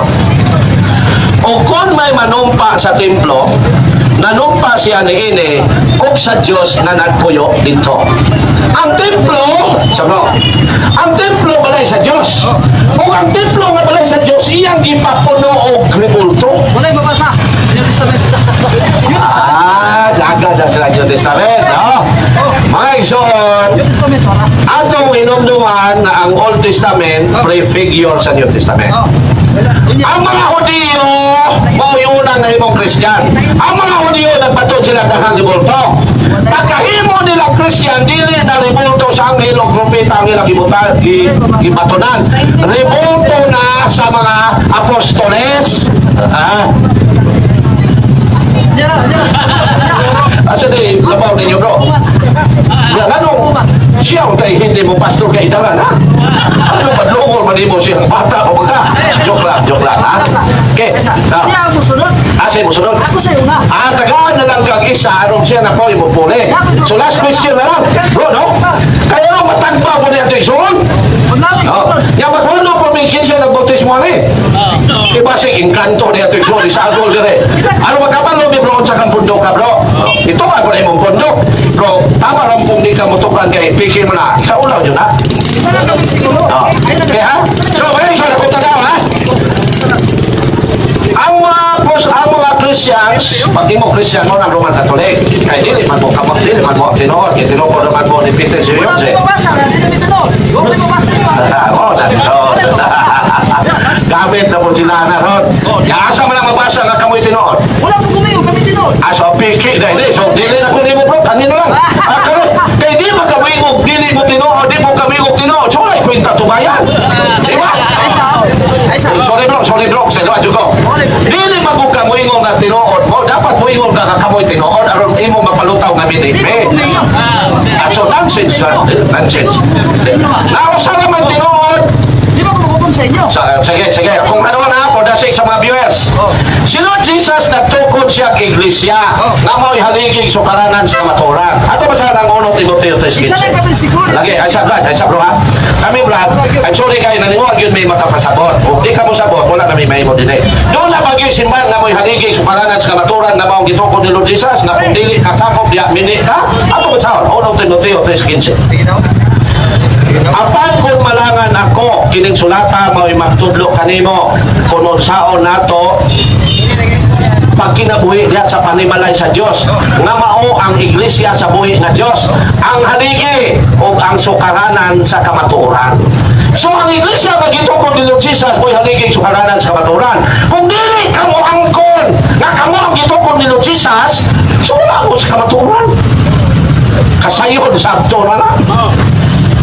O kung may manumpa sa templo, nanumpa siya ni ini kung sa Diyos na nagpuyo dito. Ang templo, sabi ang templo balay sa Diyos. Kung ang templo nga balay sa Diyos, iyang gipapuno o ribulto. Wala yung babasa. New Testament. Daga na sa New Testament, no? Mga ison, New Testament, wala. atong inumduman na ang Old Testament prefigure sa New Testament. Ang mga Hudiyo, mauyunan na imong Christian. Ang mga Hudiyo, nagbatod sila daghang ribulto. Pagkahimo nilang Christian, dili na ribulto sa ang ilong propeta ang ilang gibatonan. Ribulto na sa mga apostoles. Asa di labaw ninyo bro? Yan ano? Siya ang tayo hindi mo pastor kay idalan ha? Ano ba lungol man mo siyang bata o mga? Joke lang ha? Okay. Siya ang musunod. Asa mo sunod? Ako sa'yo na. Tagaan na lang kag isa aron siya na po imupuli. So last question na lang. Bro, no? Kaya no, matagpa po niya ito isunod. Pagnamin. No? Nga maghulo po may kinsa nagbautismo ni. Iba si inkanto niya ito isunod. Isagol dire. Ano magkabalo mi bro sa kang pundok ka bro? Ito ka po na imong pundok. Bro, tama lang kung di ka mutukan kay pikir mo na. Ikaulaw nyo na. Isa lang kami siguro. Okay ha? So, ngayon siya napunta daw ha? Ang mga Christians, pag di mo Christian mo ng Roman Catholic, kaya dili man mo tinuod, kaya tinuod naman mo ni Peter si Wala Jose. may babasa. Dito dito to. Wala may babasa nyo. Oo, nandun. Gamit na po sila na ron. Kaya asa mo lang mabasa nga kamoy tinuod. Wala po kumayo. Kami dito. So, piki na hindi. So, dili na kunin mo bro, kanino lang. Kaya di mo kamingog, dili mo tinuod, di mo kamingog tinuod. So, wala kwenta tubayan. Di ba? Ay sa. Sorry bro, sa doon ko. Dili magbuka mo ingong na tinuod mo, dapat mo ingong na kamoy tinuod, aron imo mapalutaw nga binipi. So nonsense, nonsense. Now, sa naman tinuod, Di ba kumukukom sa inyo? sige, kung ano na, for the sake sa mga viewers, Si Lord Jesus nagtukod siya ang iglesia nga mo'y haliging sukaranan sa kamaturan. Ato ba sa nang 1 Timoteo 3:15? Isa lang kami siguro. Lagi, ay sa bro ha? Kami Brad, I'm sorry kayo, nanimuag yun may makapasabot. Kung di ka mo sabot, wala na may mahimo din eh. Doon na bagyo simban na mo'y haliging sukaranan sa kamaturan na maong gitukod ni Lord Jesus na kung dili kasakop diya mini ka, ato ba sa 1 Timoteo 3:15? Apan kung malangan ako kining sulata mo'y magtudlo kanimo kung unsaon nato pagkinabuhi diya sa panimalay sa Dios nga mao ang iglesia sa buhi nga Dios ang haligi ug ang sukaranan sa kamatuoran. So ang iglesia nga gitukod ni Lord Jesus mo'y haliging sukaranan sa kamatuoran. Kung dili kamo angkon nga kamo ang gitukod ni Lord Jesus, so wala mo sa kamatuoran. Kasayon sabto na na.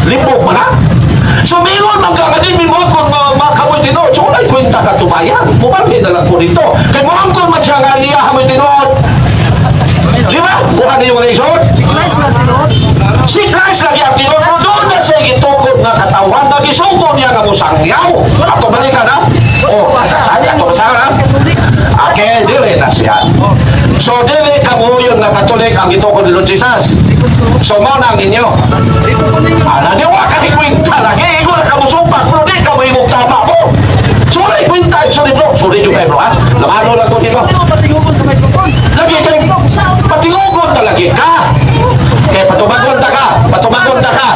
Libog man na. So mayroon magkakadimi mo kung makamoy tinood. So wala kwenta ka tumayan. Bumalik na lang po dito. Kaya mo ang kung masyangaliya hamoy tinood. Di ba? Bukan na yung mga isod. Si Christ lagi ang tinood mo. Doon na siya gitukod nga katawan. Nagisugo niya nga musangyaw. Ato balikan ha? O, kasaya to masama ha? Okay, dili na siya. So dili ka mo yung nakatulik ang gitukod ni Lord Jesus. So mo na ang inyo. Ala niyo wa ka kwenta lagi. Ikaw na kamusupak. Pero di ka may tama mo. So wala kwenta. Sorry bro. Sorry yung bro ha. Lamano lang ko dito. Lagi kay patilugon talagi ka. Kaya patubagon ta ka. Patubagon ta ka.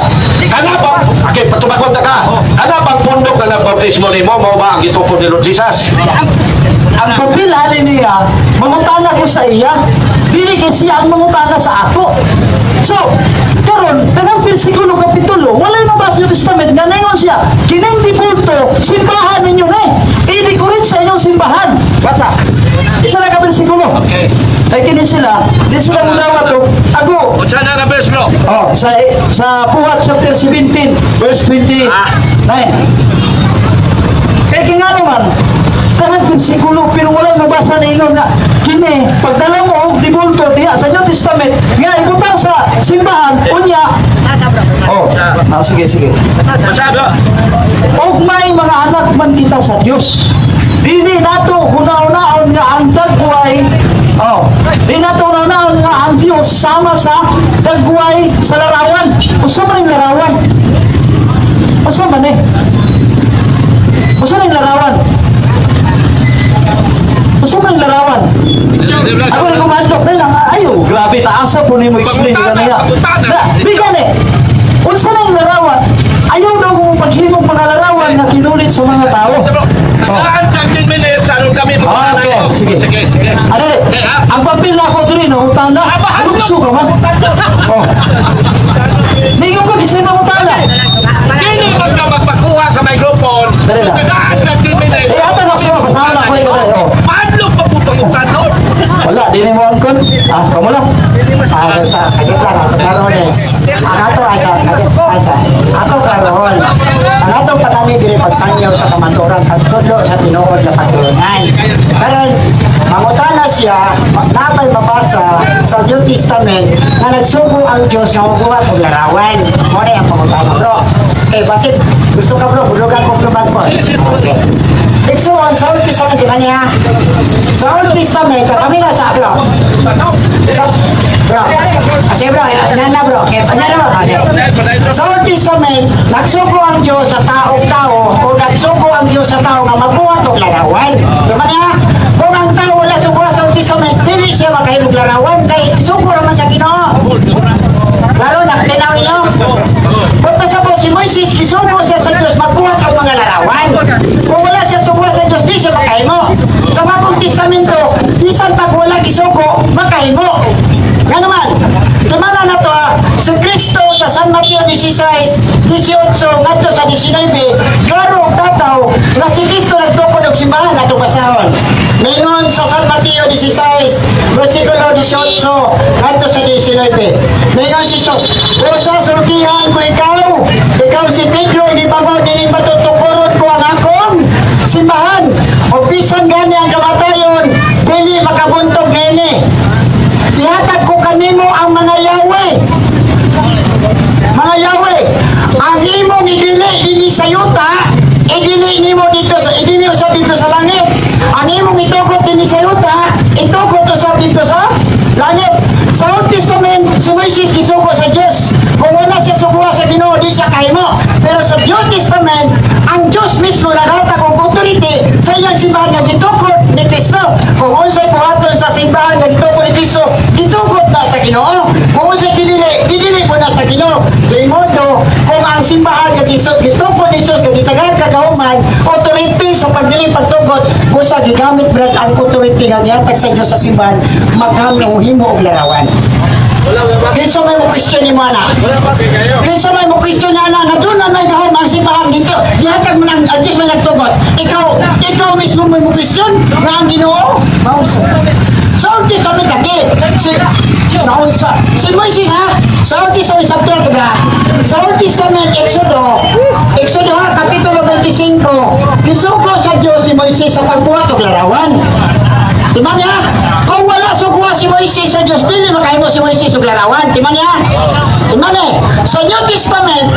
Kana ba? Okay, patubagon ta ka. Kana bang pundok na nagbautismo ni mo? Mo ba ang gitukod ni Lord Jesus? Ang papel ali niya, mangutana ko sa iya. Dili kay siya ang mangutana sa ako. So, karon kanang bersikulo kapitulo, wala mabasa yung testament nga naingon siya, kining dibulto, simbahan ninyo na Idi ko rin sa inyong simbahan. Basa. Isa na ka bersikulo. Okay. Ay kini sila, di sila mulawa to. Ako, Unsa na ka verse bro? oh, sa Puhat chapter 17, verse 29. Kaya nga naman, kanang bersikulo, pero wala mabasa na ingon nga, kini, pagdala mo, dibulto diya sa New Testament, nga ibutang sa simbahan, unya, oh, sige. Basa bro. Og may mga anak man kita sa Dios. Dili nato hunaw-naon nga ang dagway. Oh, di nato hunaw-naon nga ang Dios sama sa dagway sa larawan. Usa man ang larawan? Usa man eh? Usa man ang larawan? Usa man ang larawan? Ako na kumandok na lang. Ayo, grabe taasa po ni mo explain ka na yan. Bigan eh. Unsa nang larawan? Ayaw daw kung paghimong mga larawan na kinulit sa mga tao. Ang 15 minutes, ano kami? Okay, sige. Sige. Ano ang papel na ako rin, no? Utana. Lukso ka man. Oh. Ningo ka, kasi mga utana. Kini magpakuha sa microphone. Dali lang. Ang 15 minutes. Eh, ata na siya, kasama ko ikaw tayo. Madlo pa po pangutan nun. Wala, di ni mo angkon. Kamu lang. Sa kagit lang ako karon eh. Ang ato asa ato karon. Ang ato patani diri pagsangyaw sa kamaturan pagtudlo sa tinuod nga pagtulunan. Karon mangutana siya, napay mabasa sa New Testament na nagsugo ang Dios nga magbuhat og larawan. Mo na ang pangutana bro. Okay, basit gusto ka bro, bulugan ko pluman po. Okay. So, sa Old Testament, di ba niya? Sa Old Testament, kami na sa bro. Bro, kasi bro, nana bro, nana bro. Sa Old Testament, nagsugo ang Diyos sa tao-tao o nagsugo ang Diyos sa tao nga magbuhat og larawan. Di ba niya? Kung ang tao wala sugo sa Old Testament, dili siya makahilog larawan kay sugo naman sa Ginoo. Lalo na, linaw niyo. Pagpasabot si Moises, isugo siya sa Diyos magbuhat og mga larawan. Kung wala siya sugo sa Diyos, di siya makahimo. Sa Bagong Testamento, bisan pag wala gisugo, makahimo. Nga naman, tumana na to si Kristo sa San Mateo 16, 18, ngadto sa 19, klaro tataw nga si Kristo nagtukod og simbahan na basahon. Mingon sa San Mateo 16, versikulo 18, ngadto sa 19. Mingon si Jesus, "Usa sultihan ko ikaw si Pedro, hindi pa mo dining matutukurot ko ang akong simbahan. O bisan gani ang kamatayon, dili makabuntog nini. Ihatag ko kanimo ang mga Yahweh. Mga Yahweh, ang imong idili sa yuta, idili nimo dito sa langit. Ang imong itugot din sa ang simbahan nga gitukod ni Kristo. Kung unsay buhaton sa simbahan nga gitukod ni Kristo, gitukod na sa Ginoo. Kung unsay dili mo na sa Ginoo. Di modo kung ang simbahan nga gitukod ni Jesus nga gitagan kagahuman, authority sa pagdili pagtugod, kusa gigamit brad ang authority nga gihatag sa Dios sa simbahan, maghimo og larawan. Kinsa may mo question ni mo ana? Kinsa may mo question ni ana nga doon na may gahom ang simbahan dito. Gihatag mo nang adjust man nagtugot. Ikaw mismo may mo question nga ang Ginoo. Mausa. Sa Old Testament lagi. Si Moises ha? Sa Old Testament sa ka ba? Sa Old Testament Exodo ha, kapitulo 25. Gisugo sa Dios si Moises sa pagbuhat og larawan. Timan niya, kung wala suguha si Moises sa Diyos, dili makahimo si Moises og larawan. Timan niya? Timan eh. Sa New Testament,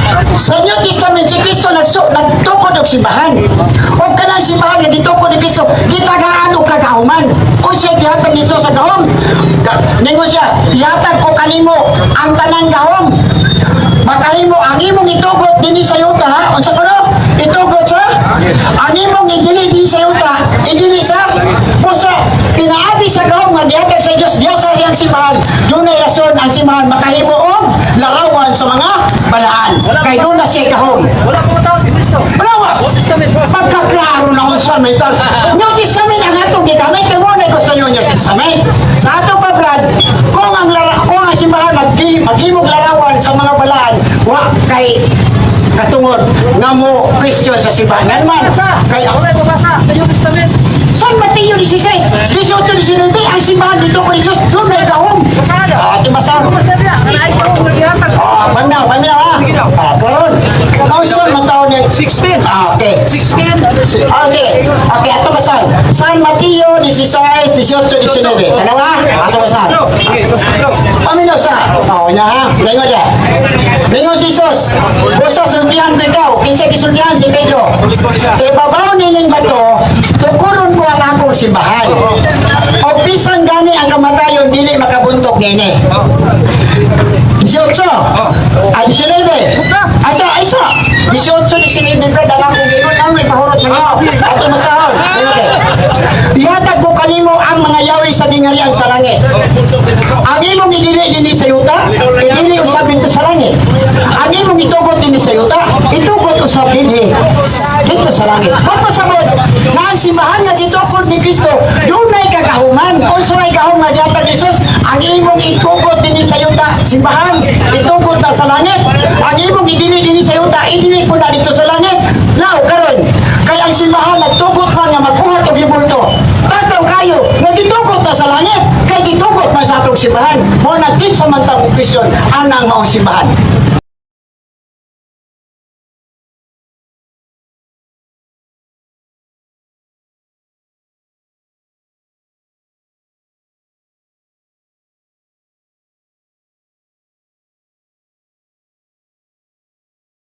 si Kristo nagtukod og simbahan. O kanang simbahan nga gitukod ni Kristo, gitagaan og kagahuman. Kung siya gihatag ni Jesus sa gahom, ningon siya, ihatag ko kanimo ang tanang gahom. Makalimo ang imong itugod dinhi sa yuta ha. Unsa kuno? Itugod sa ang imong idili dinhi sa yuta, idili sa pusa. Pinaagi sa gahom nga gihatag sa Dios diya sa iyang simbahan. Dunay rason ang simbahan makahimo og larawan sa mga balaan. Kay doon na siya gahom. Wala po tao si Kristo. Wala. Old Testament. Pagkaklaro na unsa may tal. New Testament ang atong gigamit kay mo na gusto niyo New Testament. Sa ato pa brad, kung ang simbahan maghimog larawan sa mga balaan, wa kay katungod nga mo Christian sa simbahan man. Kay Wala po basa sa New Testament. San Mateo 16, 18, 19, ang simbahan dito ko ni Jesus, doon may gahom. Di ba sa? Basa niya. Kanay ko ang naghihatag. Paminaw ha. Karon. Kauson man taon ni 16. Okay. 16. Okay. Okay, ato basan. San Mateo 16, 18, 19. Kanawa? Ato basan. Paminaw sa. Nya ha. Lingon ya. Lingon si Jesus. Busa sundihan ko ikaw. Kinsa gisundihan si Pedro. Ibabaw nining bato, tukuron ko ang akong simbahan. O bisan gani ang kamatayon dili makabuntog nini. 18. Ay 19. Asa. 18, 19 brad ang akong ginon ang ipahurot mo. Ato masahon. Ihatag ko kanimo ang mga yawi sa dingarian sa langit. Ang imong idili dinhi sa yuta, idili usab dito sa langit. Ang imong itugot dinhi sa yuta, itugot usab dinhi dito sa langit. Pagpasabot na ang simbahan nga gitukod ni Kristo, dunay kagahuman. Unsa may gahom nga gihatag ni Jesus, ang imong itugot dinhi sa yuta, simbahan, itugot na sa langit. Ang imong idili dinhi sa yuta, idili ko na dito sa langit. Now karon, kay ang simbahan nagtugot man nga magbuhat og libulto. Tataw kayo, nagitugot na sa langit, kay gitugot man sa atong simbahan. Mo nagkit sa mantang Kristiyon anang maong simbahan.